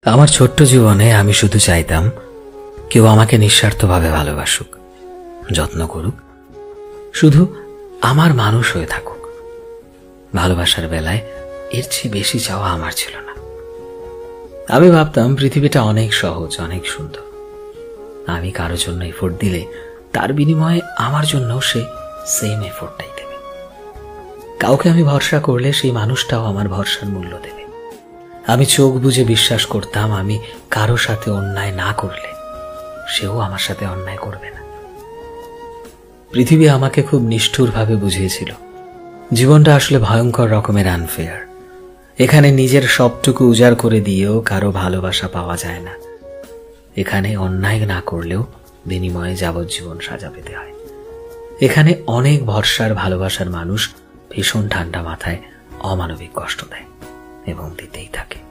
আমার ছোট্ট জীবনে আমি শুধু চাইতাম কেউ আমাকে নিঃস্বার্থভাবে ভালোবাসুক, যত্ন করুক, শুধু আমার মানুষ হয়ে থাকুক। ভালোবাসার বেলায় এর চেয়ে বেশি চাওয়া আমার ছিল না। আমি ভাবতাম পৃথিবীটা অনেক সহজ, অনেক সুন্দর। আমি কারো জন্য এফোর্ট দিলে তার বিনিময়ে আমার জন্যও সে সেম এফোর্টটাই দেবে। কাউকে আমি ভরসা করলে সেই মানুষটাও আমার ভরসার মূল্য দেবে। আমি চোখ বুজে বিশ্বাস করতাম আমি কারো সাথে অন্যায় না করলে সেও আমার সাথে অন্যায় করবে না। পৃথিবী আমাকে খুব নিষ্ঠুরভাবে বুঝিয়েছিল জীবনটা আসলে ভয়ঙ্কর রকমের আনফেয়ার। এখানে নিজের সবটুকু উজাড় করে দিয়েও কারো ভালোবাসা পাওয়া যায় না। এখানে অন্যায় না করলেও বিনিময়ে যাবজ্জীবন সাজা পেতে হয়। এখানে অনেক ভরসার ভালোবাসার মানুষ ভীষণ ঠান্ডা মাথায় অমানবিক কষ্ট দেয় এবং দিতেই থাকে।